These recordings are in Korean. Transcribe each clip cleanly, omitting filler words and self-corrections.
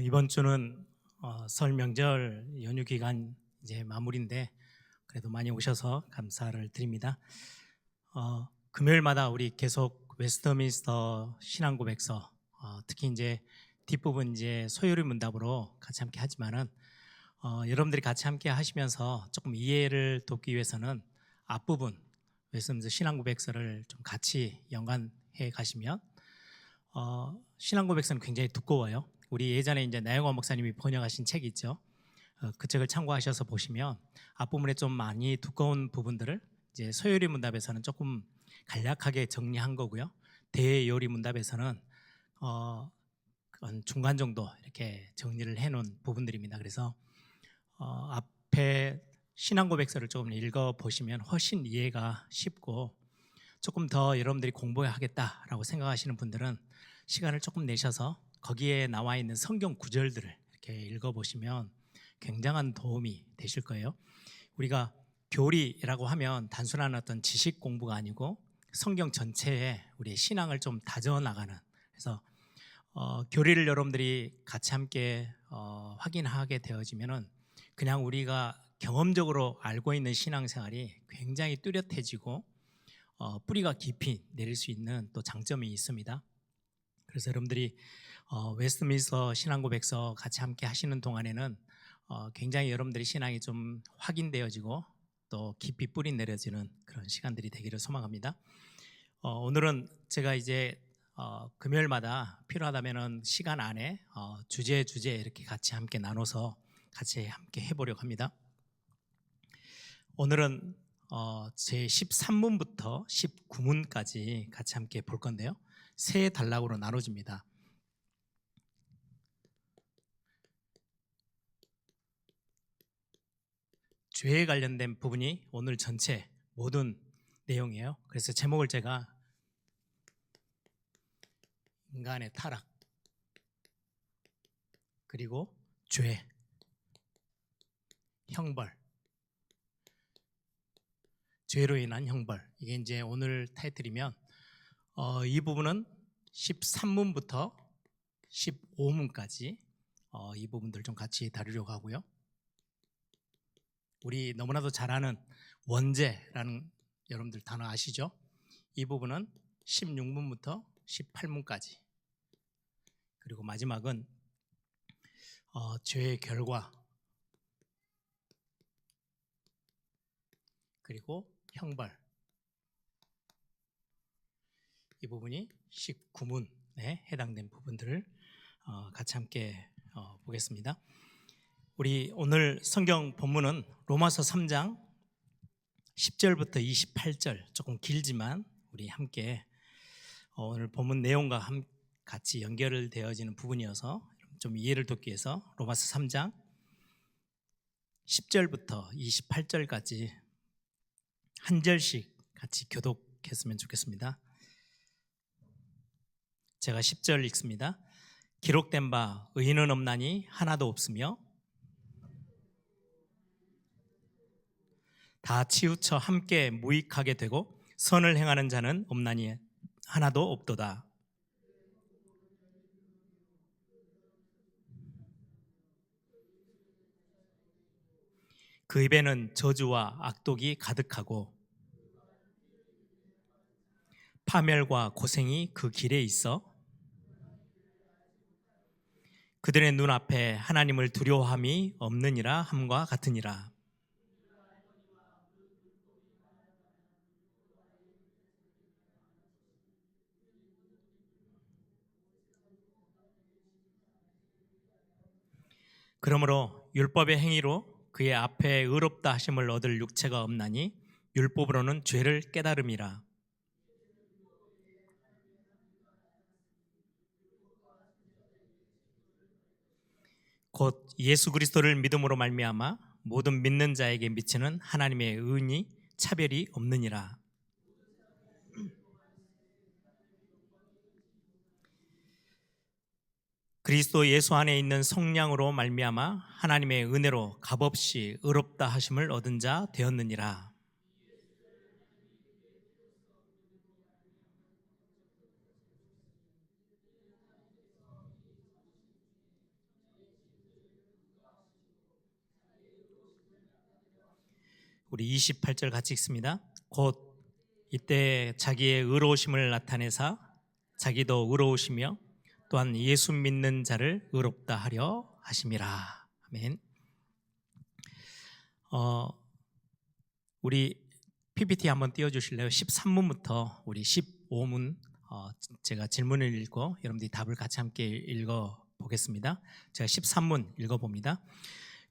이번 주는 설 명절 연휴 기간 이제 마무리인데 그래도 많이 오셔서 감사를 드립니다. 금요일마다 우리 계속 웨스트민스터 신앙고백서 특히 이제 뒷부분 이제 소요리 문답으로 같이 함께 하지만은 여러분들이 같이 함께 하시면서 조금 이해를 돕기 위해서는 앞부분 웨스트민스터 신앙고백서를 좀 같이 연관해 가시면 신앙고백서는 굉장히 두꺼워요. 우리 예전에 이제 나영원 목사님이 번역하신 책이 있죠. 그 책을 참고하셔서 보시면 앞부분에 좀 많이 두꺼운 부분들을 이제 소요리 문답에서는 조금 간략하게 정리한 거고요. 대요리 문답에서는 중간 정도 이렇게 정리를 해놓은 부분들입니다. 그래서 앞에 신앙고백서를 조금 읽어보시면 훨씬 이해가 쉽고 조금 더 여러분들이 공부하겠다라고 생각하시는 분들은 시간을 조금 내셔서 거기에 나와 있는 성경 구절들을 이렇게 읽어보시면 굉장한 도움이 되실 거예요. 우리가 교리라고 하면 단순한 어떤 지식 공부가 아니고 성경 전체에 우리의 신앙을 좀 다져나가는, 그래서 교리를 여러분들이 같이 함께 확인하게 되어지면은 그냥 우리가 경험적으로 알고 있는 신앙생활이 굉장히 뚜렷해지고 뿌리가 깊이 내릴 수 있는 또 장점이 있습니다. 그래서 여러분들이 웨스트민스터 신앙고백서 같이 함께 하시는 동안에는 굉장히 여러분들이 신앙이 좀 확인되어지고 또 깊이 뿌리 내려지는 그런 시간들이 되기를 소망합니다. 오늘은 제가 이제 금요일마다 필요하다면은 시간 안에 주제 이렇게 같이 함께 나눠서 같이 함께 해보려고 합니다. 오늘은 제 13문부터 19문까지 같이 함께 볼 건데요. 세 단락으로 나눠집니다. 죄에 관련된 부분이 오늘 전체 모든 내용이에요. 그래서 제목을 제가 인간의 타락 그리고 죄, 형벌, 죄로 인한 형벌, 이게 이제 오늘 타이틀이면 이 부분은 13문부터 15문까지 이 부분들 좀 같이 다루려고 하고요. 우리 너무나도 잘 아는 원죄라는 여러분들 단어 아시죠? 이 부분은 16문부터 18문까지, 그리고 마지막은 죄의 결과 그리고 형벌, 이 부분이 19문에 해당된 부분들을 같이 함께 보겠습니다. 우리 오늘 성경 본문은 로마서 3장 10절부터 28절, 조금 길지만 우리 함께 오늘 본문 내용과 같이 연결되어지는 부분이어서 좀 이해를 돕기 위해서 로마서 3장 10절부터 28절까지 한 절씩 같이 교독했으면 좋겠습니다. 제가 10절 읽습니다. 기록된 바 의인은 없나니 하나도 없으며 다 치우쳐 함께 무익하게 되고 선을 행하는 자는 없나니 하나도 없도다. 그 입에는 저주와 악독이 가득하고 파멸과 고생이 그 길에 있어 그들의 눈앞에 하나님을 두려워함이 없느니라 함과 같으니라. 그러므로 율법의 행위로 그의 앞에 의롭다 하심을 얻을 육체가 없나니 율법으로는 죄를 깨달음이라. 곧 예수 그리스도를 믿음으로 말미암아 모든 믿는 자에게 미치는 하나님의 의인이 차별이 없느니라. 그리스도 예수 안에 있는 성령으로 말미암아 하나님의 은혜로 값없이 의롭다 하심을 얻은 자 되었느니라. 우리 28절 같이 읽습니다. 곧 이때 자기의 의로우심을 나타내사 자기도 의로우시며 또한 예수 믿는 자를 의롭다 하려 하심이라. 아멘. 우리 PPT 한번 띄워주실래요? 13문부터 우리 15문 제가 질문을 읽고 여러분들이 답을 같이 함께 읽어보겠습니다. 제가 13문 읽어봅니다.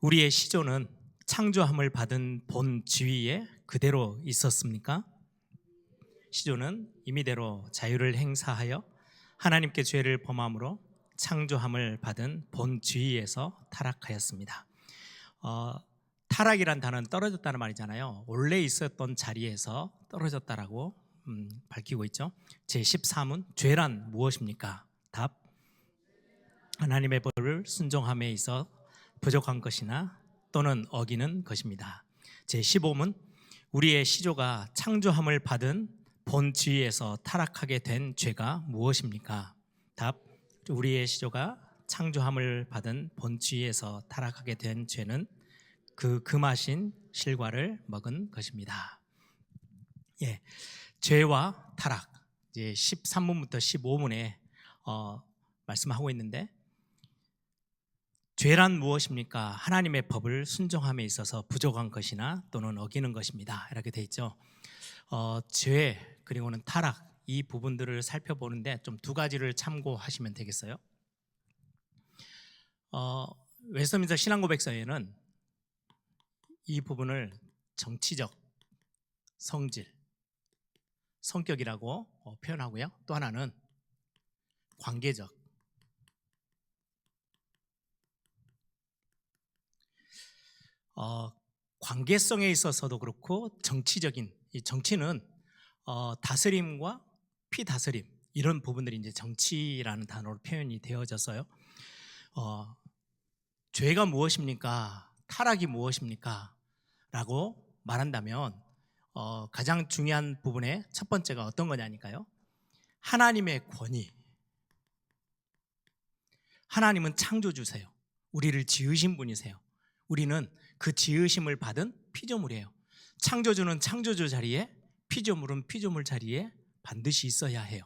우리의 시조는 창조함을 받은 본 지위에 그대로 있었습니까? 시조는 임의대로 자유를 행사하여 하나님께 죄를 범함으로 창조함을 받은 본 지위에서 타락하였습니다. 타락이란 단어는 떨어졌다는 말이잖아요. 원래 있었던 자리에서 떨어졌다라고 밝히고 있죠. 제13문 죄란 무엇입니까? 답, 하나님의 법을 순종함에 있어 부족한 것이나 또는 어기는 것입니다. 제15문 우리의 시조가 창조함을 받은 본 지위에서 타락하게 된 죄가 무엇입니까? 답, 우리의 시조가 창조함을 받은 본 지위에서 타락하게 된 죄는 그 금하신 실과를 먹은 것입니다. 예, 죄와 타락, 이제 13문부터 15문에 말씀하고 있는데, 죄란 무엇입니까? 하나님의 법을 순종함에 있어서 부족한 것이나 또는 어기는 것입니다. 이렇게 돼 있죠. 죄 그리고는 타락, 이 부분들을 살펴보는데 좀 두 가지를 참고하시면 되겠어요. 웨스트민스터 신앙고백서에는 이 부분을 정치적 성질, 성격이라고 표현하고요. 또 하나는 관계적, 관계성에 있어서도 그렇고 정치적인, 이 정치는 다스림과 피다스림, 이런 부분들이 이제 정치라는 단어로 표현이 되어졌어요. 죄가 무엇입니까? 타락이 무엇입니까? 라고 말한다면 가장 중요한 부분의 첫 번째가 어떤 거냐니까요. 하나님의 권위. 하나님은 창조주세요. 우리를 지으신 분이세요. 우리는 그 지으심을 받은 피조물이에요. 창조주는 창조주 자리에, 피조물은 피조물 자리에 반드시 있어야 해요.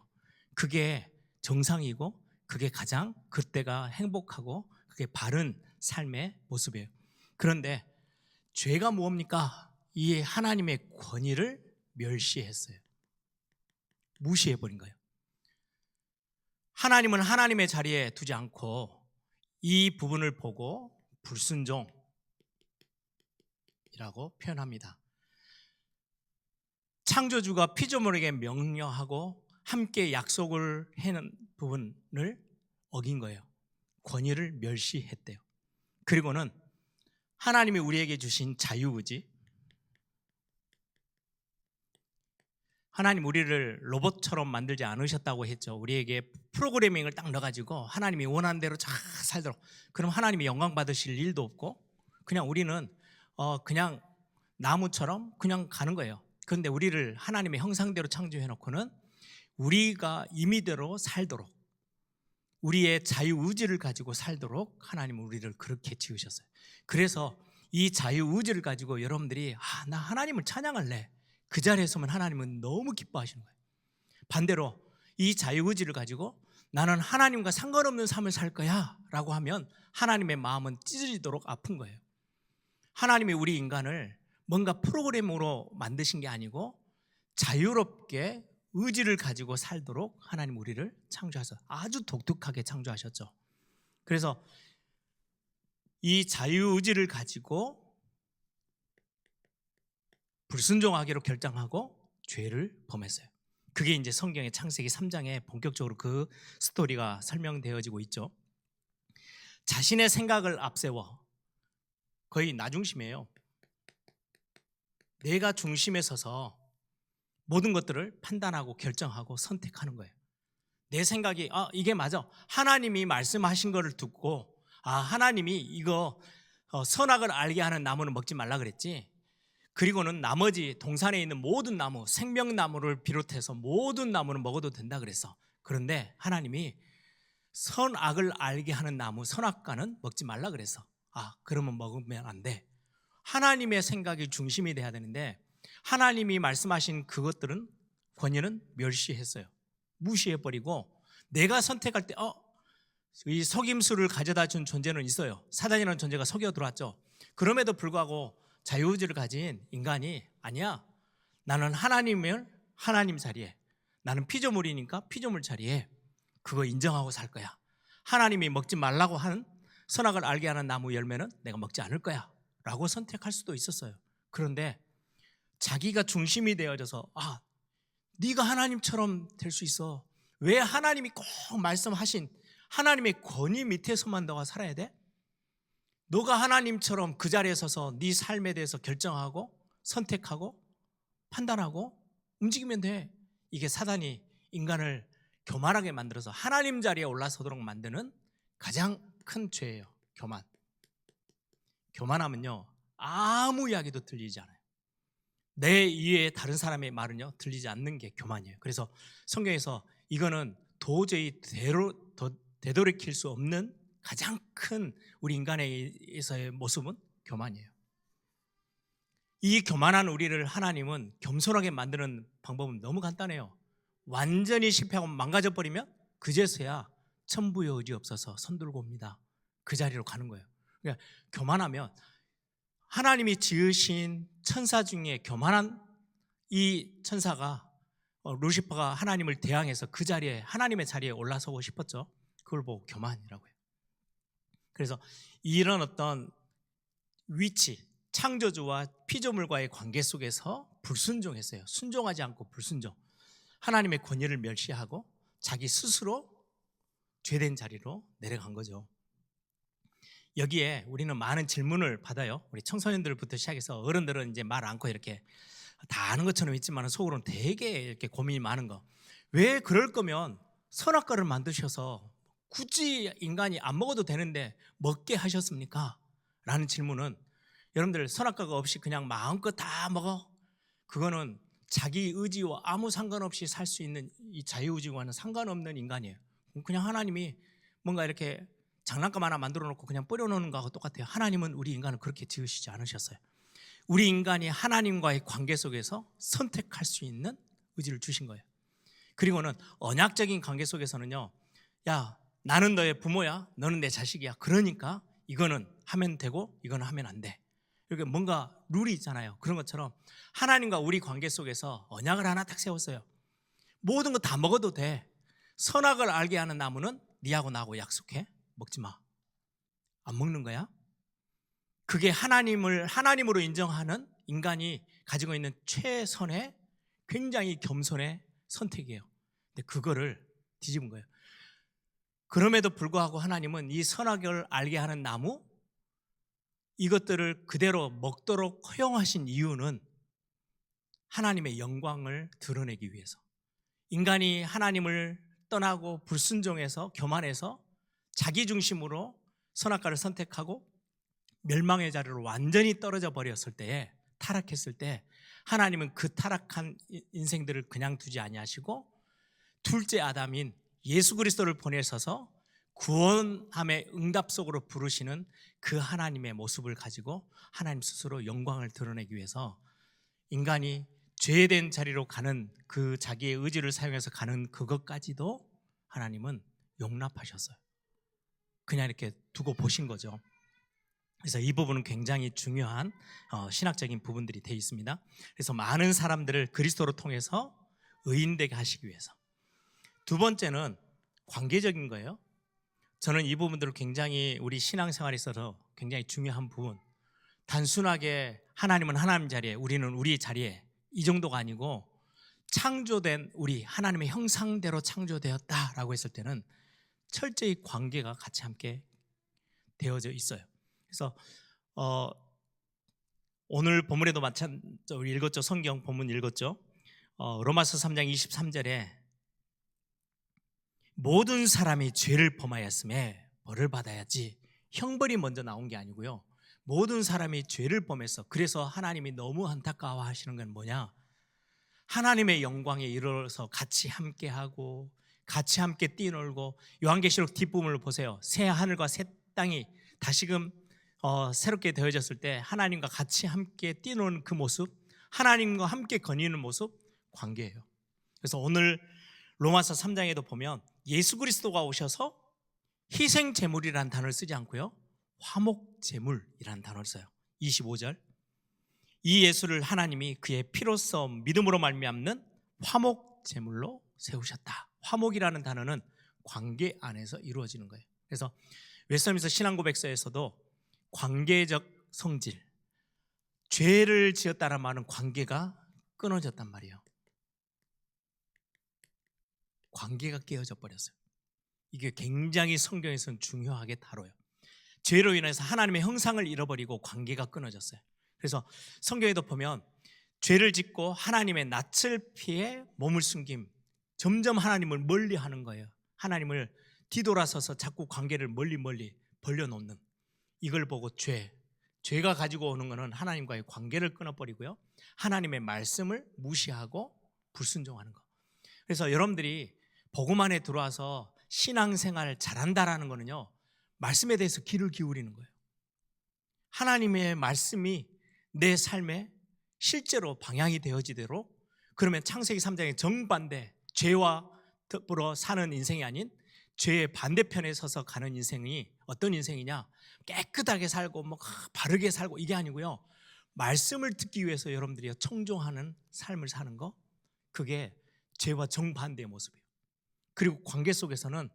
그게 정상이고 그게 가장 그때가 행복하고 그게 바른 삶의 모습이에요. 그런데 죄가 뭡니까? 이 하나님의 권위를 멸시했어요. 무시해버린 거예요. 하나님은 하나님의 자리에 두지 않고 이 부분을 보고 불순종이라고 표현합니다. 창조주가 피조물에게 명령하고 함께 약속을 해놓은 부분을 어긴 거예요. 권위를 멸시했대요. 그리고는 하나님이 우리에게 주신 자유의지, 하나님 우리를 로봇처럼 만들지 않으셨다고 했죠. 우리에게 프로그래밍을 딱 넣어가지고 하나님이 원하는 대로 잘 살도록, 그럼 하나님이 영광 받으실 일도 없고 그냥 우리는 그냥 나무처럼 그냥 가는 거예요. 그런데 우리를 하나님의 형상대로 창조해놓고는 우리가 임의대로 살도록, 우리의 자유의지를 가지고 살도록 하나님은 우리를 그렇게 지으셨어요. 그래서 이 자유의지를 가지고 여러분들이 나 하나님을 찬양할래, 그 자리에서만 하나님은 너무 기뻐하시는 거예요. 반대로 이 자유의지를 가지고 나는 하나님과 상관없는 삶을 살 거야 라고 하면 하나님의 마음은 찢어지도록 아픈 거예요. 하나님이 우리 인간을 뭔가 프로그램으로 만드신 게 아니고 자유롭게 의지를 가지고 살도록 하나님 우리를 창조하셔서 아주 독특하게 창조하셨죠. 그래서 이 자유의지를 가지고 불순종하기로 결정하고 죄를 범했어요. 그게 이제 성경의 창세기 3장에 본격적으로 그 스토리가 설명되어지고 있죠. 자신의 생각을 앞세워, 거의 나 중심이에요. 내가 중심에 서서 모든 것들을 판단하고 결정하고 선택하는 거예요. 내 생각이 이게 맞아, 하나님이 말씀하신 거를 듣고 하나님이 이거 선악을 알게 하는 나무는 먹지 말라 그랬지, 그리고는 나머지 동산에 있는 모든 나무, 생명나무를 비롯해서 모든 나무는 먹어도 된다 그랬어. 그런데 하나님이 선악을 알게 하는 나무, 선악과는 먹지 말라 그랬어. 그러면 먹으면 안 돼. 하나님의 생각이 중심이 돼야 되는데 하나님이 말씀하신 그것들은 권위는 멸시했어요. 무시해버리고 내가 선택할 때 이 속임수를 가져다 준 존재는 있어요. 사단이라는 존재가 속여 들어왔죠. 그럼에도 불구하고 자유의지를 가진 인간이 아니야, 나는 하나님을 하나님 자리에, 나는 피조물이니까 피조물 자리에 그거 인정하고 살 거야. 하나님이 먹지 말라고 한 선악을 알게 하는 나무 열매는 내가 먹지 않을 거야 라고 선택할 수도 있었어요. 그런데 자기가 중심이 되어져서 네가 하나님처럼 될 수 있어. 왜 하나님이 꼭 말씀하신 하나님의 권위 밑에서만 너가 살아야 돼? 너가 하나님처럼 그 자리에 서서 네 삶에 대해서 결정하고 선택하고 판단하고 움직이면 돼. 이게 사단이 인간을 교만하게 만들어서 하나님 자리에 올라서도록 만드는 가장 큰 죄예요. 교만하면요 아무 이야기도 들리지 않아요. 내 이외에 다른 사람의 말은요 들리지 않는 게 교만이에요. 그래서 성경에서 이거는 도저히 되돌이킬 수 없는 가장 큰 우리 인간에서의 모습은 교만이에요. 이 교만한 우리를 하나님은 겸손하게 만드는 방법은 너무 간단해요. 완전히 실패하고 망가져버리면 그제서야 천부의 의지 없어서 손 들고 옵니다. 그 자리로 가는 거예요. 그러니까 교만하면 하나님이 지으신 천사 중에 교만한 이 천사가 루시퍼가 하나님을 대항해서 그 자리에 하나님의 자리에 올라서고 싶었죠. 그걸 보고 교만이라고 해요. 그래서 이런 어떤 위치, 창조주와 피조물과의 관계 속에서 불순종했어요. 순종하지 않고 불순종. 하나님의 권위를 멸시하고 자기 스스로 죄된 자리로 내려간 거죠. 여기에 우리는 많은 질문을 받아요. 우리 청소년들부터 시작해서 어른들은 이제 말 않고 이렇게 다 아는 것처럼 있지만 속으로는 되게 이렇게 고민이 많은 거. 왜 그럴 거면 선악과를 만드셔서 굳이 인간이 안 먹어도 되는데 먹게 하셨습니까? 라는 질문은 여러분들 선악과가 없이 그냥 마음껏 다 먹어? 그거는 자기 의지와 아무 상관없이 살 수 있는 이 자유의지와는 상관없는 인간이에요. 그냥 하나님이 뭔가 이렇게 장난감 하나 만들어 놓고 그냥 뿌려놓는 거하고 똑같아요. 하나님은 우리 인간을 그렇게 지으시지 않으셨어요. 우리 인간이 하나님과의 관계 속에서 선택할 수 있는 의지를 주신 거예요. 그리고는 언약적인 관계 속에서는요, 야, 나는 너의 부모야, 너는 내 자식이야. 그러니까 이거는 하면 되고 이거는 하면 안 돼. 이렇게 뭔가 룰이 있잖아요. 그런 것처럼 하나님과 우리 관계 속에서 언약을 하나 딱 세웠어요. 모든 거 다 먹어도 돼. 선악을 알게 하는 나무는 네하고 나하고 약속해. 먹지 마. 안 먹는 거야. 그게 하나님으로 인정하는 인간이 가지고 있는 최선의 굉장히 겸손의 선택이에요. 근데 그거를 뒤집은 거예요. 그럼에도 불구하고 하나님은 이 선악을 알게 하는 나무, 이것들을 그대로 먹도록 허용하신 이유는 하나님의 영광을 드러내기 위해서. 인간이 하나님을 떠나고 불순종해서 교만해서 자기 중심으로 선악과를 선택하고 멸망의 자리로 완전히 떨어져 버렸을 때에, 타락했을 때 하나님은 그 타락한 인생들을 그냥 두지 아니하시고 둘째 아담인 예수 그리스도를 보내셔서 구원함의 응답 속으로 부르시는 그 하나님의 모습을 가지고 하나님 스스로 영광을 드러내기 위해서 인간이 죄된 자리로 가는 그 자기의 의지를 사용해서 가는 그것까지도 하나님은 용납하셨어요. 그냥 이렇게 두고 보신 거죠. 그래서 이 부분은 굉장히 중요한 신학적인 부분들이 되어 있습니다. 그래서 많은 사람들을 그리스도로 통해서 의인되게 하시기 위해서. 두 번째는 관계적인 거예요. 저는 이 부분들을 굉장히 우리 신앙생활에 있어서 굉장히 중요한 부분. 단순하게 하나님은 하나님 자리에, 우리는 우리 자리에, 이 정도가 아니고 창조된 우리 하나님의 형상대로 창조되었다라고 했을 때는 철저히 관계가 같이 함께 되어져 있어요. 그래서 오늘 본문에도 마찬가지로 읽었죠. 성경 본문 읽었죠. 로마서 3장 23절에 모든 사람이 죄를 범하였음에 벌을 받아야지, 형벌이 먼저 나온 게 아니고요, 모든 사람이 죄를 범해서, 그래서 하나님이 너무 안타까워 하시는 건 뭐냐, 하나님의 영광에 이르러서 같이 함께하고 같이 함께 뛰놀고, 요한계시록 뒷부분을 보세요. 새 하늘과 새 땅이 다시금 새롭게 되어졌을 때 하나님과 같이 함께 뛰노는 그 모습, 하나님과 함께 거니는 모습, 관계예요. 그래서 오늘 로마서 3장에도 보면 예수 그리스도가 오셔서 희생 제물이라는 단어를 쓰지 않고요, 화목 제물이라는 단어를 써요. 25절, 이 예수를 하나님이 그의 피로써 믿음으로 말미암는 화목 제물로 세우셨다. 화목이라는 단어는 관계 안에서 이루어지는 거예요. 그래서 웨스터민스터 신앙고백서에서도 관계적 성질, 죄를 지었다는 말은 관계가 끊어졌단 말이에요. 관계가 깨어져 버렸어요. 이게 굉장히 성경에서는 중요하게 다뤄요. 죄로 인해서 하나님의 형상을 잃어버리고 관계가 끊어졌어요. 그래서 성경에도 보면 죄를 짓고 하나님의 낯을 피해 몸을 숨김, 점점 하나님을 멀리하는 거예요. 하나님을 뒤돌아서서 자꾸 관계를 멀리 벌려놓는, 이걸 보고 죄가 가지고 오는 것은 하나님과의 관계를 끊어버리고요, 하나님의 말씀을 무시하고 불순종하는 거. 그래서 여러분들이 복음 안에 들어와서 신앙생활을 잘한다라는 거는요, 말씀에 대해서 귀를 기울이는 거예요. 하나님의 말씀이 내 삶에 실제로 방향이 되어지도록, 그러면 창세기 3장의 정반대, 죄와 더불어 사는 인생이 아닌 죄의 반대편에 서서 가는 인생이 어떤 인생이냐, 깨끗하게 살고 바르게 살고, 이게 아니고요, 말씀을 듣기 위해서 여러분들이 청종하는 삶을 사는 거, 그게 죄와 정반대의 모습이에요. 그리고 관계 속에서는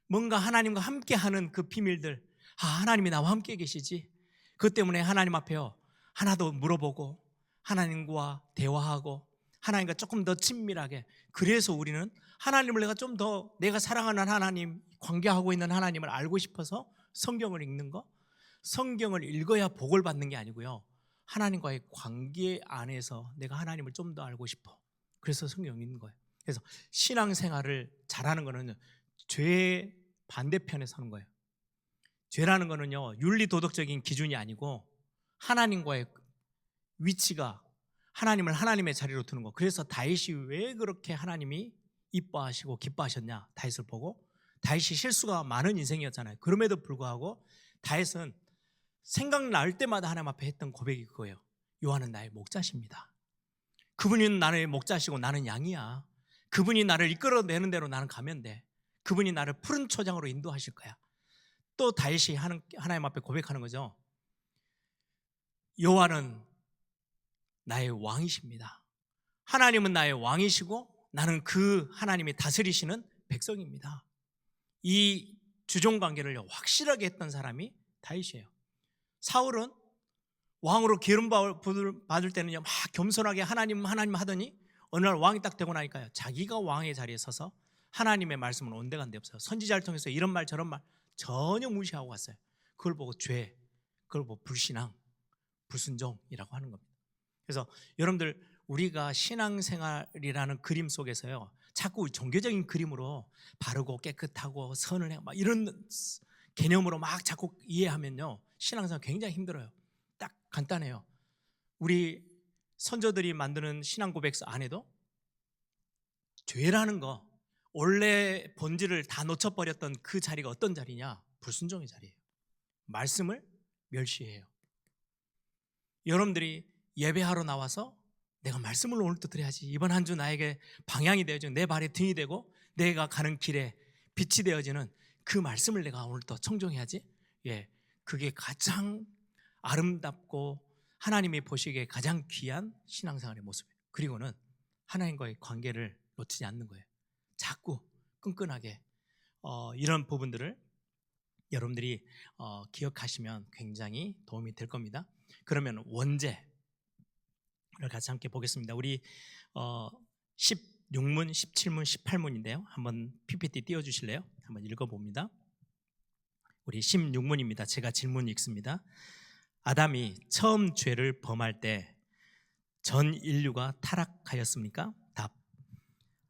뭔가 하나님과 함께하는 그 비밀들, 하나님이 나와 함께 계시지, 그것 때문에 하나님 앞에요 하나도 물어보고 하나님과 대화하고 하나님과 조금 더 친밀하게, 그래서 우리는 하나님을 내가 사랑하는 하나님, 관계하고 있는 하나님을 알고 싶어서 성경을 읽는 거, 성경을 읽어야 복을 받는 게 아니고요, 하나님과의 관계 안에서 내가 하나님을 좀 더 알고 싶어, 그래서 성경을 읽는 거예요. 그래서 신앙생활을 잘하는 거는 죄의 반대편에 서는 거예요. 죄라는 거는요, 윤리도덕적인 기준이 아니고 하나님과의 위치가, 하나님을 하나님의 자리로 두는 거. 그래서 다윗이 왜 그렇게 하나님이 이뻐하시고 기뻐하셨냐, 다윗을 보고. 다윗이 실수가 많은 인생이었잖아요. 그럼에도 불구하고 다윗은 생각날 때마다 하나님 앞에 했던 고백이 그거예요. 여호와는 나의 목자십니다. 그분이 나의 목자시고 나는 양이야. 그분이 나를 이끌어내는 대로 나는 가면 돼. 그분이 나를 푸른 초장으로 인도하실 거야. 또 다윗이 하나님 앞에 고백하는 거죠. 여호와는 나의 왕이십니다. 하나님은 나의 왕이시고 나는 그 하나님이 다스리시는 백성입니다. 이 주종관계를 확실하게 했던 사람이 다윗이에요. 사울은 왕으로 기름 받을 때는요, 막 겸손하게 하나님 하더니 어느 날 왕이 딱 되고 나니까요, 자기가 왕의 자리에 서서 하나님의 말씀은 온데간데 없어요. 선지자를 통해서 이런 말 저런 말 전혀 무시하고 갔어요. 그걸 보고 그걸 보고 불신앙, 불순종이라고 하는 겁니다. 그래서 여러분들, 우리가 신앙생활이라는 그림 속에서요, 자꾸 종교적인 그림으로 바르고 깨끗하고 선을 막 이런 개념으로 막 자꾸 이해하면요, 신앙생활 굉장히 힘들어요. 딱 간단해요. 우리 선조들이 만드는 신앙고백서 안에도 죄라는 거, 원래 본질을 다 놓쳐버렸던 그 자리가 어떤 자리냐? 불순종의 자리예요. 말씀을 멸시해요. 여러분들이 예배하러 나와서 내가 말씀을 오늘도 드려야지, 이번 한 주 나에게 방향이 되어지는, 내 발에 등이 되고 내가 가는 길에 빛이 되어지는 그 말씀을 내가 오늘도 청종해야지, 그게 가장 아름답고 하나님이 보시기에 가장 귀한 신앙생활의 모습이에요. 그리고는 하나님과의 관계를 놓치지 않는 거예요. 자꾸 끈끈하게 이런 부분들을 여러분들이 기억하시면 굉장히 도움이 될 겁니다. 그러면 원죄를 같이 함께 보겠습니다. 우리 16문, 17문, 18문인데요. 한번 PPT 띄워주실래요? 한번 읽어봅니다. 우리 16문입니다. 제가 질문 읽습니다. 아담이 처음 죄를 범할 때 전 인류가 타락하였습니까? 답.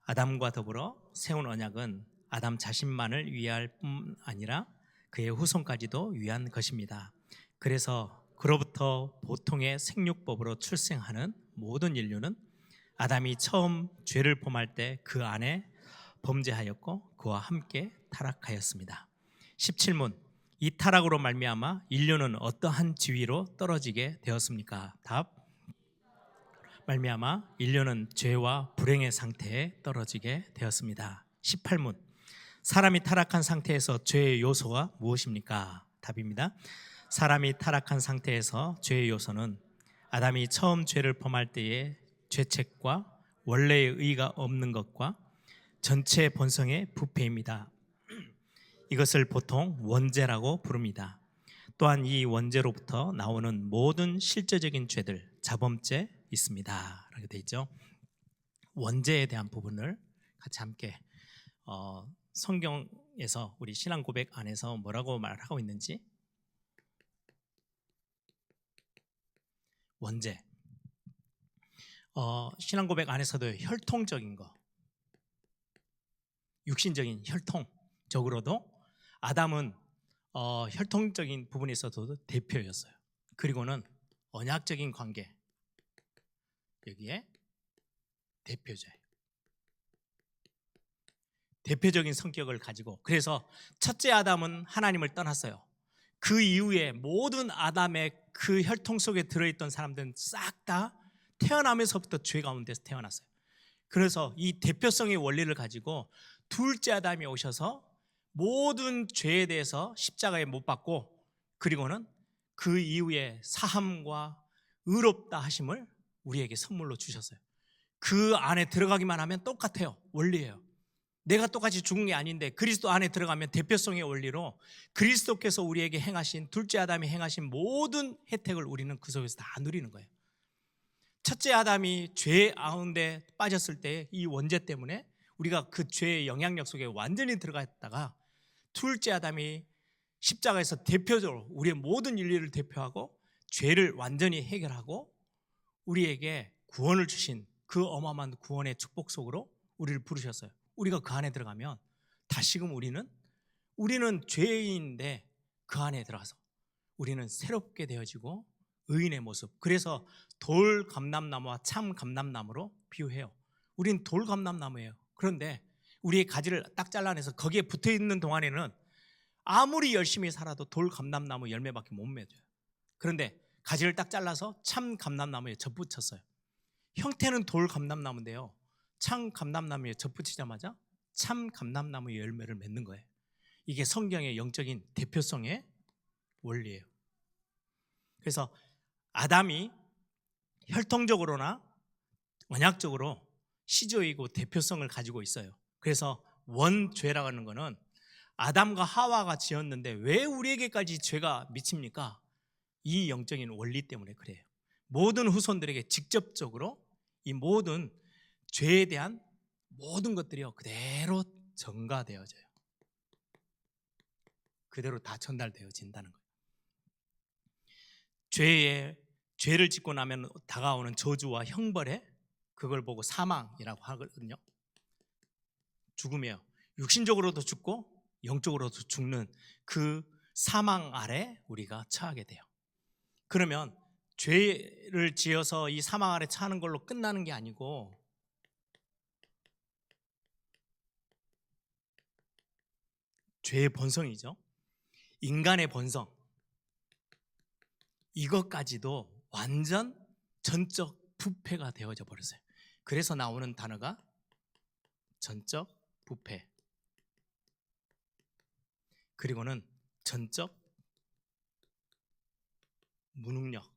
아담과 더불어 세운 언약은 아담 자신만을 위할 뿐 아니라 그의 후손까지도 위한 것입니다. 그래서 그로부터 보통의 생육법으로 출생하는 모든 인류는 아담이 처음 죄를 범할 때 그 안에 범죄하였고 그와 함께 타락하였습니다. 17문. 이 타락으로 말미암아 인류는 어떠한 지위로 떨어지게 되었습니까? 답. 말미암아 인류는 죄와 불행의 상태에 떨어지게 되었습니다. 18문. 사람이 타락한 상태에서 죄의 요소가 무엇입니까? 답입니다. 사람이 타락한 상태에서 죄의 요소는 아담이 처음 죄를 범할 때의 죄책과 원래의 의가 없는 것과 전체 본성의 부패입니다. 이것을 보통 원죄라고 부릅니다. 또한 이 원죄로부터 나오는 모든 실제적인 죄들, 자범죄 있습니다. 이렇게 되어 있죠. 원죄에 대한 부분을 같이 함께 성경에서 우리 신앙 고백 안에서 뭐라고 말하고 있는지. 원죄. 신앙 고백 안에서도 혈통적인 거, 육신적인 혈통적으로도 아담은 혈통적인 부분에 있어서도 대표였어요. 그리고는 언약적인 관계, 여기에 대표자예요. 대표적인 성격을 가지고, 그래서 첫째 아담은 하나님을 떠났어요. 그 이후에 모든 아담의 그 혈통 속에 들어있던 사람들은 싹 다 태어나면서부터 죄 가운데서 태어났어요. 그래서 이 대표성의 원리를 가지고 둘째 아담이 오셔서 모든 죄에 대해서 십자가에 못 박고, 그리고는 그 이후에 사함과 의롭다 하심을 우리에게 선물로 주셨어요. 그 안에 들어가기만 하면 똑같아요. 원리예요. 내가 똑같이 죽은 게 아닌데 그리스도 안에 들어가면 대표성의 원리로 그리스도께서 우리에게 행하신, 둘째 아담이 행하신 모든 혜택을 우리는 그 속에서 다 누리는 거예요. 첫째 아담이 죄 가운데 빠졌을 때 이 원죄 때문에 우리가 그 죄의 영향력 속에 완전히 들어가 있다가, 둘째 아담이 십자가에서 대표적으로 우리의 모든 인류를 대표하고 죄를 완전히 해결하고 우리에게 구원을 주신 그 어마어마한 구원의 축복 속으로 우리를 부르셨어요. 우리가 그 안에 들어가면 다시금 우리는 죄인인데 그 안에 들어가서 우리는 새롭게 되어지고 의인의 모습. 그래서 돌 감람나무와 참 감람나무로 비유해요. 우린 돌 감람나무예요. 그런데 우리의 가지를 딱 잘라내서 거기에 붙어있는 동안에는 아무리 열심히 살아도 돌 감람나무 열매밖에 못 맺어요. 그런데 가지를 딱 잘라서 참 감람나무에 접붙였어요. 형태는 돌 감람나무인데요, 참 감람나무에 접붙이자마자 참 감람나무 열매를 맺는 거예요. 이게 성경의 영적인 대표성의 원리예요. 그래서 아담이 혈통적으로나 언약적으로 시조이고 대표성을 가지고 있어요. 그래서 원죄라고 하는 거는 아담과 하와가 지었는데 왜 우리에게까지 죄가 미칩니까? 이 영적인 원리 때문에 그래요. 모든 후손들에게 직접적으로 이 모든 죄에 대한 모든 것들이요 그대로 전가되어져요. 그대로 다 전달되어진다는 거예요. 죄를 짓고 나면 다가오는 저주와 형벌에, 그걸 보고 사망이라고 하거든요. 죽음이에요. 육신적으로도 죽고 영적으로도 죽는 그 사망 아래 우리가 처하게 돼요. 그러면 죄를 지어서 이 사망 아래 처하는 걸로 끝나는 게 아니고, 죄의 본성이죠. 인간의 본성, 이것까지도 완전 전적 부패가 되어져 버렸어요. 그래서 나오는 단어가 전적 부패, 그리고는 전적 무능력.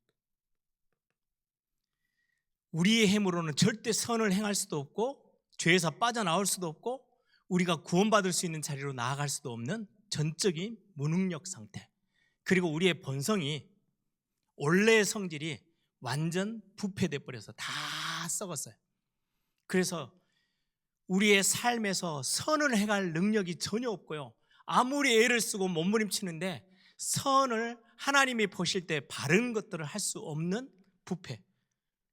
우리의 힘으로는 절대 선을 행할 수도 없고 죄에서 빠져나올 수도 없고 우리가 구원받을 수 있는 자리로 나아갈 수도 없는 전적인 무능력 상태. 그리고 우리의 본성이, 원래의 성질이 완전 부패돼 버려서 다 썩었어요. 그래서 우리의 삶에서 선을 행할 능력이 전혀 없고요, 아무리 애를 쓰고 몸부림치는데 선을 하나님이 보실 때 바른 것들을 할 수 없는 부패,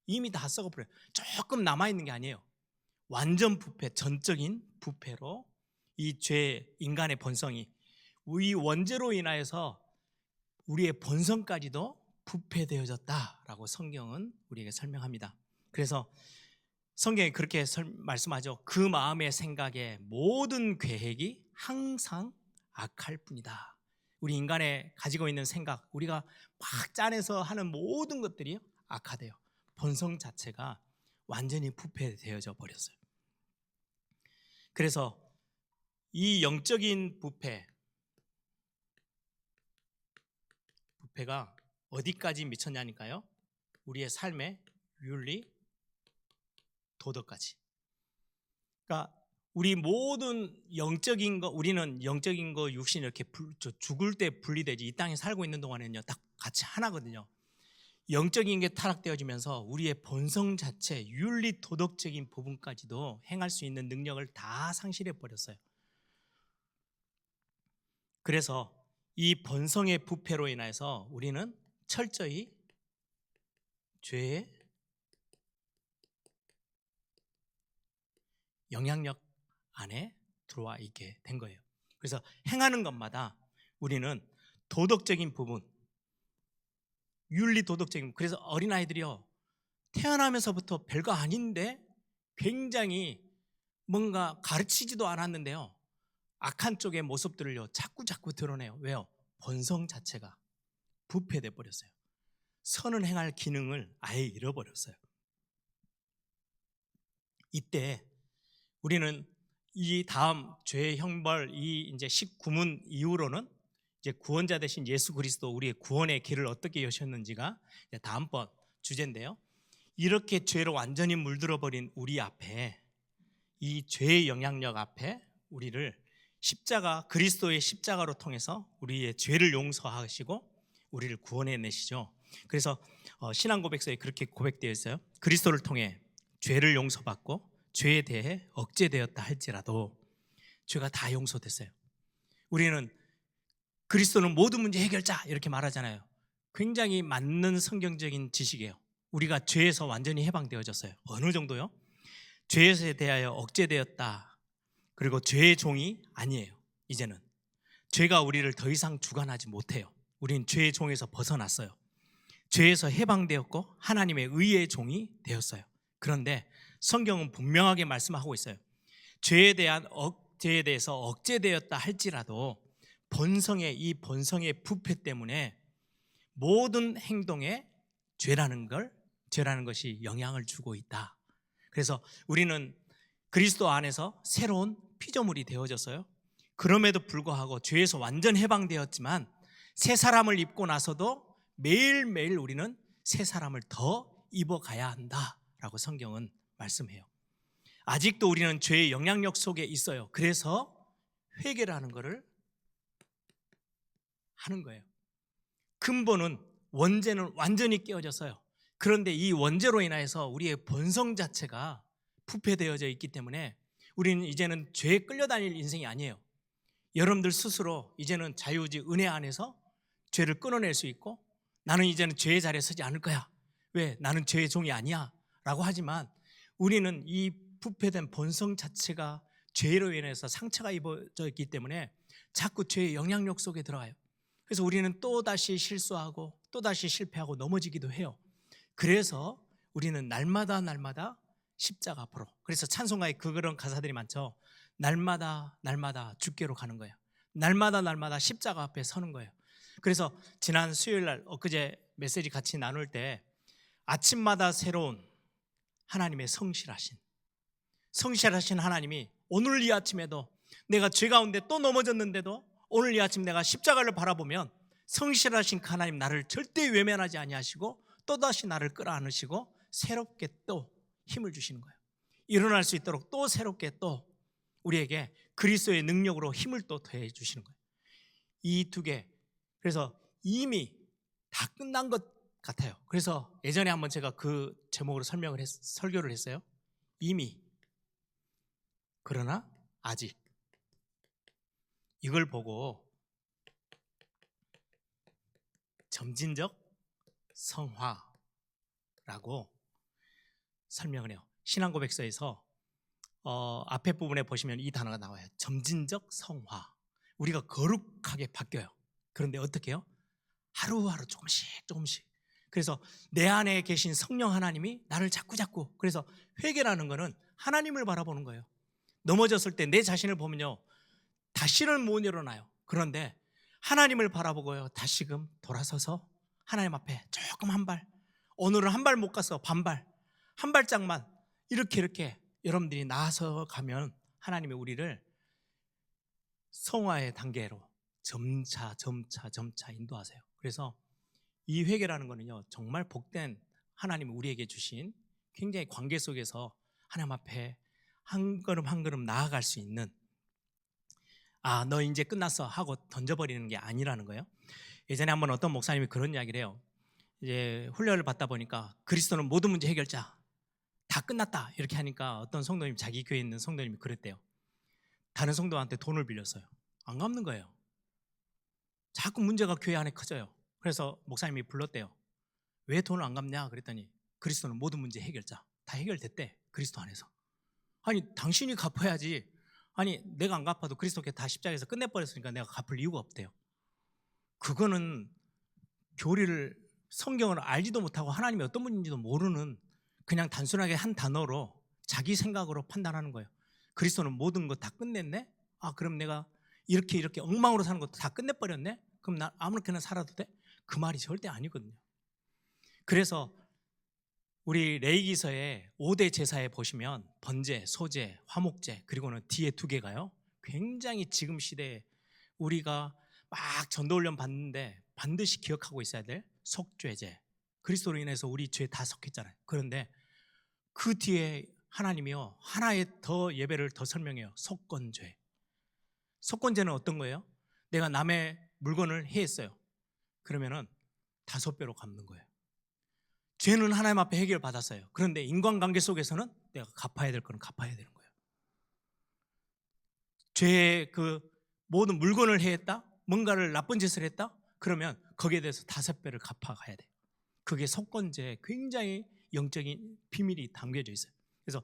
이미 다 썩어버려요. 조금 남아있는 게 아니에요. 완전 부패, 전적인 부패로 이 죄, 인간의 본성이, 이 원죄로 인하여서 우리의 본성까지도 부패되어졌다라고 성경은 우리에게 설명합니다. 그래서 성경이 그렇게 말씀하죠. 그 마음의 생각에 모든 계획이 항상 악할 뿐이다. 우리 인간의 가지고 있는 생각, 우리가 막 짜내서 하는 모든 것들이 악화돼요. 본성 자체가 완전히 부패되어져 버렸어요. 그래서 이 영적인 부패가 어디까지 미쳤냐니까요. 우리의 삶의 윤리, 도덕까지. 그러니까 우리 모든 영적인 거, 우리는 영적인 거, 육신 이렇게 죽을 때 분리되지, 이 땅에 살고 있는 동안에는요 딱 같이 하나거든요. 영적인 게 타락되어지면서 우리의 본성 자체, 윤리 도덕적인 부분까지도 행할 수 있는 능력을 다 상실해 버렸어요. 그래서 이 본성의 부패로 인해서 우리는 철저히 죄의 영향력 안에 들어와 있게 된 거예요. 그래서 행하는 것마다 우리는 도덕적인 부분, 윤리 도덕적인, 그래서 어린아이들이요 태어나면서부터 별거 아닌데 굉장히 뭔가 가르치지도 않았는데요 악한 쪽의 모습들을요 자꾸 드러내요. 왜요? 본성 자체가 부패돼 버렸어요. 선을 행할 기능을 아예 잃어버렸어요. 이때 우리는 이 다음 죄의 형벌, 이 이제 19문 이후로는 이제 구원자 되신 예수 그리스도, 우리의 구원의 길을 어떻게 여셨는지가 다음번 주제인데요. 이렇게 죄로 완전히 물들어 버린 우리 앞에, 이 죄의 영향력 앞에 우리를 십자가, 그리스도의 십자가로 통해서 우리의 죄를 용서하시고 우리를 구원해 내시죠. 그래서 신앙 고백서에 그렇게 고백되어 있어요. 그리스도를 통해 죄를 용서받고 죄에 대해 억제되었다 할지라도 죄가 다 용서됐어요. 우리는 그리스도는 모든 문제 해결자 이렇게 말하잖아요. 굉장히 맞는 성경적인 지식이에요. 우리가 죄에서 완전히 해방되어졌어요. 어느 정도요? 죄에 대하여 억제되었다. 그리고 죄의 종이 아니에요. 이제는 죄가 우리를 더 이상 주관하지 못해요. 우리는 죄의 종에서 벗어났어요. 죄에서 해방되었고 하나님의 의의 종이 되었어요. 그런데 성경은 분명하게 말씀하고 있어요. 죄에 대해서 억제되었다 할지라도 이 본성의 부패 때문에 모든 행동에 죄라는 것이 영향을 주고 있다. 그래서 우리는 그리스도 안에서 새로운 피조물이 되어졌어요. 그럼에도 불구하고 죄에서 완전 해방되었지만 새 사람을 입고 나서도 매일매일 우리는 새 사람을 더 입어가야 한다라고 성경은 말씀해요. 아직도 우리는 죄의 영향력 속에 있어요. 그래서 회개라는 것을 하는 거예요. 근본은, 원죄는 완전히 깨어졌어요. 그런데 이 원죄로 인해서 우리의 본성 자체가 부패되어져 있기 때문에 우리는 이제는 죄에 끌려다닐 인생이 아니에요. 여러분들 스스로 이제는 자유지 은혜 안에서 죄를 끊어낼 수 있고, 나는 이제는 죄의 자리에 서지 않을 거야. 왜? 나는 죄의 종이 아니야 라고 하지만 우리는 이 부패된 본성 자체가 죄로 인해서 상처가 입어져 있기 때문에 자꾸 죄의 영향력 속에 들어가요. 그래서 우리는 또다시 실수하고 또다시 실패하고 넘어지기도 해요. 그래서 우리는 날마다 십자가 앞으로, 그래서 찬송가에 그런 가사들이 많죠. 날마다 주께로 가는 거예요. 날마다 십자가 앞에 서는 거예요. 그래서 지난 수요일 날, 엊그제 메시지 같이 나눌 때 아침마다 새로운 하나님의 성실하신 하나님이 오늘 이 아침에도 내가 죄 가운데 또 넘어졌는데도 오늘 이 아침 내가 십자가를 바라보면 성실하신 하나님, 나를 절대 외면하지 아니하시고 또다시 나를 끌어안으시고 새롭게 또 힘을 주시는 거예요. 일어날 수 있도록 또 새롭게 또 우리에게 그리스도의 능력으로 힘을 또 더해 주시는 거예요. 이 두 개, 그래서 이미 다 끝난 것 같아요. 그래서 예전에 한번 제가 그 제목으로 설교를 했어요. 이미, 그러나 아직. 이걸 보고 점진적 성화라고 설명을 해요. 신앙고백서에서 앞에 부분에 보시면 이 단어가 나와요. 점진적 성화. 우리가 거룩하게 바뀌어요. 그런데 어떻게 해요? 하루하루 조금씩. 그래서 내 안에 계신 성령 하나님이 나를 자꾸, 그래서 회개라는 거는 하나님을 바라보는 거예요. 넘어졌을 때 내 자신을 보면요 다시는 못 일어나요. 그런데 하나님을 바라보고요, 다시금 돌아서서 하나님 앞에 조금 한 발, 오늘은 한 발 못 가서 반발, 한 발짝만 이렇게 여러분들이 나아서 가면 하나님이 우리를 성화의 단계로 점차 인도하세요. 그래서 이 회개라는 거는요, 정말 복된 하나님이 우리에게 주신 굉장히 관계 속에서 하나님 앞에 한 걸음 한 걸음 나아갈 수 있는, 너 이제 끝났어 하고 던져버리는 게 아니라는 거예요. 예전에 한번 어떤 목사님이 그런 이야기를 해요. 이제 훈련을 받다 보니까 그리스도는 모든 문제 해결자, 다 끝났다 이렇게 하니까 어떤 성도님, 자기 교회에 있는 성도님이 그랬대요. 다른 성도한테 돈을 빌렸어요. 안 갚는 거예요. 자꾸 문제가 교회 안에 커져요. 그래서 목사님이 불렀대요. 왜 돈을 안 갚냐 그랬더니 그리스도는 모든 문제 해결자, 다 해결됐대, 그리스도 안에서. 아니 당신이 갚아야지. 아니 내가 안 갚아도 그리스도께 다 십자가에서 끝내버렸으니까 내가 갚을 이유가 없대요. 그거는 교리를, 성경을 알지도 못하고 하나님이 어떤 분인지도 모르는, 그냥 단순하게 한 단어로 자기 생각으로 판단하는 거예요. 그리스도는 모든 거 다 끝냈네? 그럼 내가 이렇게 엉망으로 사는 것도 다 끝내버렸네? 그럼 나 아무렇게나 살아도 돼? 그 말이 절대 아니거든요. 그래서 우리 레위기서의 5대 제사에 보시면 번제, 소제, 화목제, 그리고는 뒤에 2개가요 굉장히 지금 시대에 우리가 막 전도훈련 받는데 반드시 기억하고 있어야 될 속죄제, 그리스도로 인해서 우리 죄 다 속했잖아요. 그런데 그 뒤에 하나님이요 하나의 더 예배를 더 설명해요. 속건죄. 속건죄는 어떤 거예요? 내가 남의 물건을 해했어요. 그러면은 5배로 갚는 거예요. 죄는 하나님 앞에 해결받았어요. 그런데 인간관계 속에서는 내가 갚아야 될 거는 갚아야 되는 거예요. 죄의 그 모든 물건을 해했다, 뭔가를 나쁜 짓을 했다, 그러면 거기에 대해서 5배를 갚아가야 돼요. 그게 속건죄에 굉장히 영적인 비밀이 담겨져 있어요. 그래서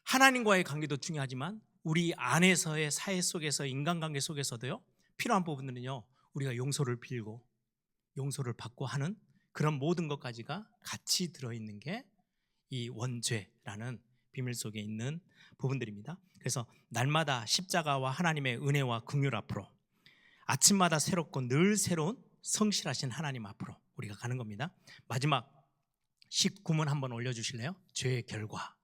하나님과의 관계도 중요하지만 우리 안에서의 사회 속에서, 인간관계 속에서도요 필요한 부분들은요 우리가 용서를 빌고 용서를 받고 하는 그런 모든 것까지가 같이 들어있는 게 이 원죄라는 비밀 속에 있는 부분들입니다. 그래서 날마다 십자가와 하나님의 은혜와 긍휼 앞으로, 아침마다 새롭고 늘 새로운 성실하신 하나님 앞으로 우리가 가는 겁니다. 마지막 19문 한번 올려주실래요? 죄의 결과.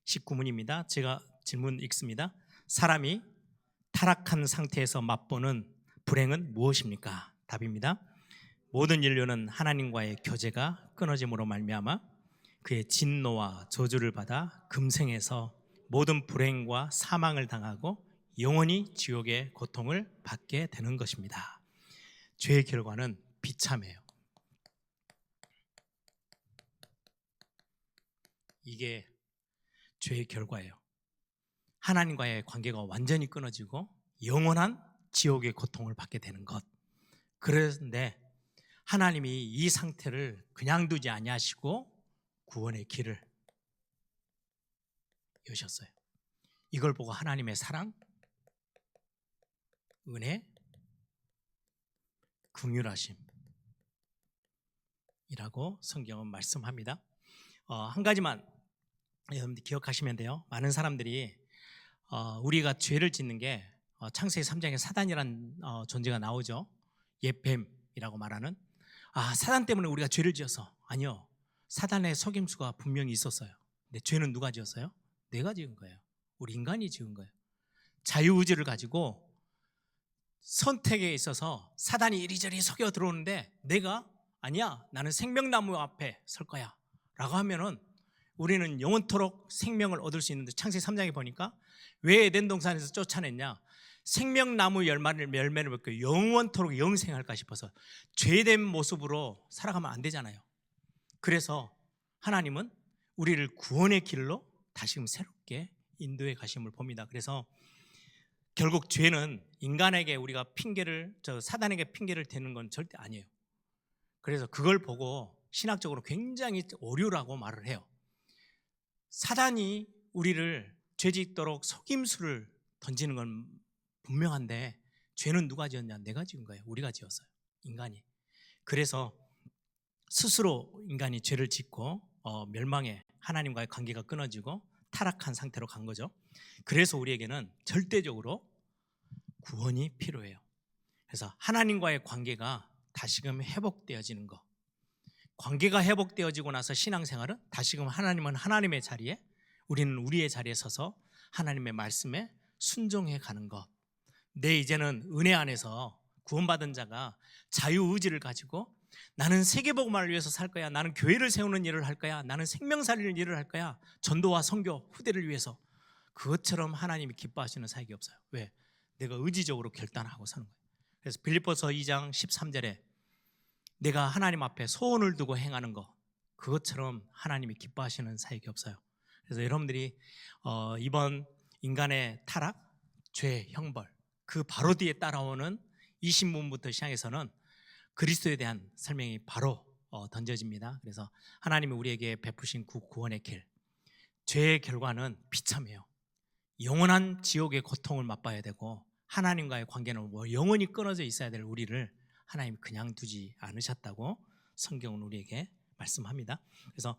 19문입니다. 제가 질문 읽습니다. 사람이 타락한 상태에서 맛보는 불행은 무엇입니까? 답입니다. 모든 인류는 하나님과의 교제가 끊어짐으로 말미암아 그의 진노와 저주를 받아 금생에서 모든 불행과 사망을 당하고 영원히 지옥의 고통을 받게 되는 것입니다. 죄의 결과는 비참해요. 이게 죄의 결과예요. 하나님과의 관계가 완전히 끊어지고 영원한 지옥의 고통을 받게 되는 것. 그런데 하나님이 이 상태를 그냥 두지 아니하시고 구원의 길을 여셨어요. 이걸 보고 하나님의 사랑, 은혜, 긍휼하심이라고 성경은 말씀합니다. 한 가지만 여러분들 기억하시면 돼요. 많은 사람들이 우리가 죄를 짓는 게 창세기 3장에 사단이라는 존재가 나오죠. 옛뱀이라고 말하는, 사단 때문에 우리가 죄를 지어서. 아니요, 사단의 속임수가 분명히 있었어요. 근데 죄는 누가 지었어요? 내가 지은 거예요. 우리 인간이 지은 거예요. 자유의지를 가지고 선택에 있어서 사단이 이리저리 속여 들어오는데 내가 아니야, 나는 생명나무 앞에 설 거야 라고 하면은 우리는 영원토록 생명을 얻을 수 있는데, 창세기 3장에 보니까 왜 에덴 동산에서 쫓아냈냐? 생명나무 열매를 먹고 영원토록 영생할까 싶어서. 죄된 모습으로 살아가면 안 되잖아요. 그래서 하나님은 우리를 구원의 길로 다시금 새롭게 인도해 가심을 봅니다. 그래서 결국 죄는 인간에게 우리가 사단에게 핑계를 대는 건 절대 아니에요. 그래서 그걸 보고 신학적으로 굉장히 오류라고 말을 해요. 사단이 우리를 죄짓도록 속임수를 던지는 건 분명한데, 죄는 누가 지었냐? 내가 지은 거예요. 우리가 지었어요, 인간이. 그래서 스스로 인간이 죄를 짓고 멸망해 하나님과의 관계가 끊어지고 타락한 상태로 간 거죠. 그래서 우리에게는 절대적으로 구원이 필요해요. 그래서 하나님과의 관계가 다시금 회복되어지는 것. 관계가 회복되어지고 나서 신앙생활은 다시금 하나님은 하나님의 자리에, 우리는 우리의 자리에 서서 하나님의 말씀에 순종해 가는 것. 이제는 은혜 안에서 구원받은 자가 자유의지를 가지고 나는 세계복음화를 위해서 살 거야, 나는 교회를 세우는 일을 할 거야, 나는 생명살리는 일을 할 거야, 전도와 선교, 후대를 위해서. 그것처럼 하나님이 기뻐하시는 사역이 없어요. 왜? 내가 의지적으로 결단하고 사는 거예요. 그래서 빌립보서 2장 13절에 내가 하나님 앞에 소원을 두고 행하는 것, 그것처럼 하나님이 기뻐하시는 사역이 없어요. 그래서 여러분들이 이번 인간의 타락, 죄, 형벌, 그 바로 뒤에 따라오는 이 신문부터 시작해서는 그리스도에 대한 설명이 바로 던져집니다. 그래서 하나님이 우리에게 베푸신 구원의 길, 죄의 결과는 비참해요. 영원한 지옥의 고통을 맛봐야 되고 하나님과의 관계는 영원히 끊어져 있어야 될 우리를 하나님이 그냥 두지 않으셨다고 성경은 우리에게 말씀합니다. 그래서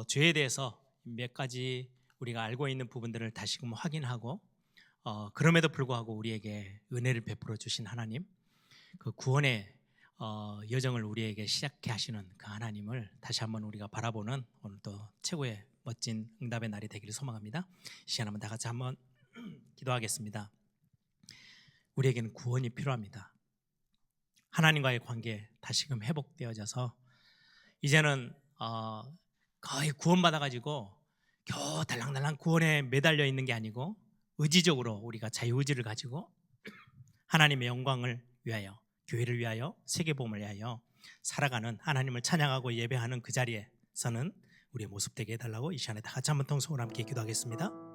죄에 대해서 몇 가지 우리가 알고 있는 부분들을 다시금 확인하고 그럼에도 불구하고 우리에게 은혜를 베풀어 주신 하나님, 그 구원의 여정을 우리에게 시작해 하시는 그 하나님을 다시 한번 우리가 바라보는 오늘도 최고의 멋진 응답의 날이 되기를 소망합니다. 이 시간 한번 다 같이 한번 기도하겠습니다. 우리에게는 구원이 필요합니다. 하나님과의 관계 다시금 회복되어져서 이제는 거의 구원받아가지고 겨우 달랑달랑 구원에 매달려 있는 게 아니고 의지적으로 우리가 자유의지를 가지고 하나님의 영광을 위하여, 교회를 위하여, 세계복음을 위하여 살아가는, 하나님을 찬양하고 예배하는 그 자리에서는 우리의 모습 되게 해달라고 이 시간에 다 같이 한번 통성으로 함께 기도하겠습니다.